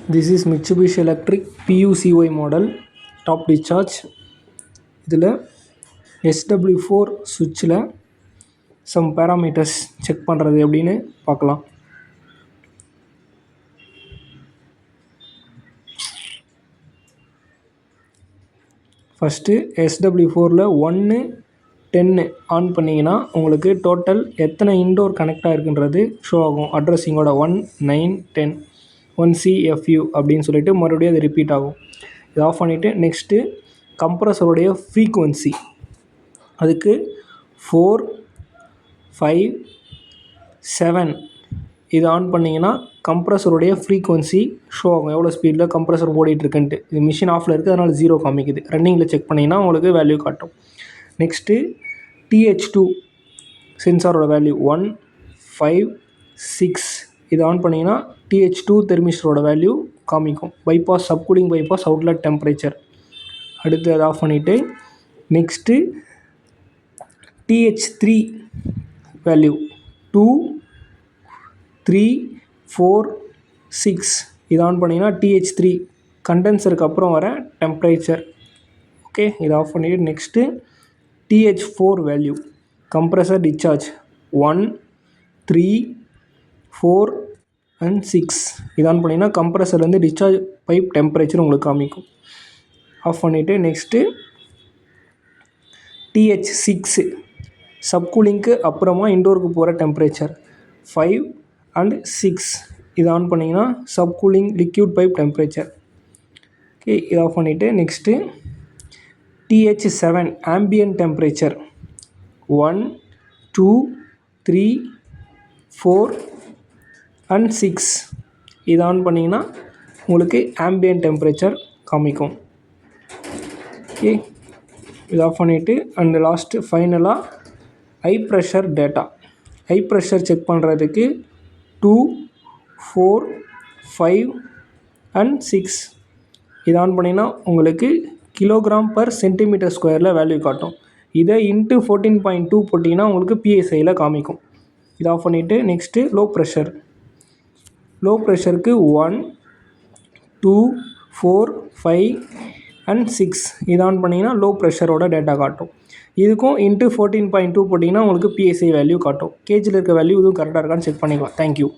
This is Mitsubishi Electric PUCY model top discharge. இதில் SW4 சுவிட்சில் some parameters check பண்ணுறது எப்படின்னு பார்க்கலாம். ஃபஸ்ட்டு SW4ல் 1-10 ஆன் பண்ணிங்கன்னா உங்களுக்கு டோட்டல் எத்தனை இன்டோர் கனெக்ட் ஆகிருக்குன்றது ஷோ ஆகும். அட்ரஸிங்கோட 1-9-10 1CFU அப்படின்னு சொல்லிட்டு மறுபடியும் அது ரிப்பீட் ஆகும். இது ஆஃப் பண்ணிவிட்டு நெக்ஸ்ட்டு கம்ப்ரஸருடைய ஃப்ரீக்குவன்சி அதுக்கு 4-5-7 இது ஆன் பண்ணிங்கன்னா கம்ப்ரஸருடைய ஃப்ரீக்குவன்சி ஷோ ஆகும். எவ்வளோ ஸ்பீடில் கம்ப்ரஸர் ஓடிட்டுருக்குன்ட்டு. இது மிஷின் ஆஃபில் இருக்குது, அதனால் 0 காமிக்குது. ரன்னிங்கில் செக் பண்ணிங்கன்னா உங்களுக்கு வேல்யூ காட்டும். நெக்ஸ்ட்டு TH2 சென்சாரோட வேல்யூ 1-5-6 இது ஆன் பண்ணிங்கன்னா TH2 தெர்மிஸ்டரோட வேல்யூ காமிக்கும். Bypass subcooling bypass outlet temperature. அடுத்து அதை ஆஃப் பண்ணிவிட்டு நெக்ஸ்ட்டு TH3 வேல்யூ 2-3-4-6 இது ஆன் பண்ணிங்கன்னா TH3 கண்டென்சருக்கு அப்புறம் வர டெம்பரேச்சர். ஓகே, இதை ஆஃப் பண்ணிவிட்டு next TH4 value compressor discharge 1-3-4-6 இது ஆன் பண்ணிங்கன்னா கம்ப்ரஸர்லேருந்து டிஸ்சார்ஜ் பைப் டெம்பரேச்சர் உங்களுக்கு காமிக்கும். ஆஃப் பண்ணிவிட்டு நெக்ஸ்ட்டு TH6 சப்கூலிங்க்கு அப்புறமா இன்டோருக்கு போகிற டெம்பரேச்சர் 5-6 இது ஆன் பண்ணிங்கன்னா சப்கூலிங் லிக்யூட் பைப் டெம்பரேச்சர். ஓகே, இது ஆஃப் பண்ணிவிட்டு நெக்ஸ்ட்டு TH7 ஆம்பியன்ட் டெம்பரேச்சர் 1-2-3-4-6 இது ஆன் பண்ணிங்கன்னா உங்களுக்கு ஆம்பியன்ட் டெம்பரேச்சர் காமிக்கும். ஓகே, இது ஆஃப் பண்ணிவிட்டு அண்ட் லாஸ்ட்டு ஃபைனலாக high pressure data. High pressure check பண்ணுறதுக்கு 2-4-5-6 இது ஆன் பண்ணிங்கன்னா உங்களுக்கு kg/cm² வேல்யூ காட்டும். இதை இன்ட்டு 14.2 போட்டிங்கன்னா உங்களுக்கு PSIயில் காமிக்கும். இது ஆஃப் பண்ணிவிட்டு நெக்ஸ்ட்டு லோ ப்ரெஷர். லோ ப்ரெஷருக்கு 1-2-4-5-6 இது ஆன் பண்ணிங்கன்னா லோ ப்ரெஷரோட டேட்டா காட்டும். இதுக்கும் இன்ட்டு 14.2 போட்டிங்கன்னா உங்களுக்கு PSI வேல்யூ காட்டும். கேஜில் இருக்க வேல்யூ இதுவும் கரெக்டாக இருக்கான்னு செக் பண்ணிக்கலாம். தேங்க்யூ.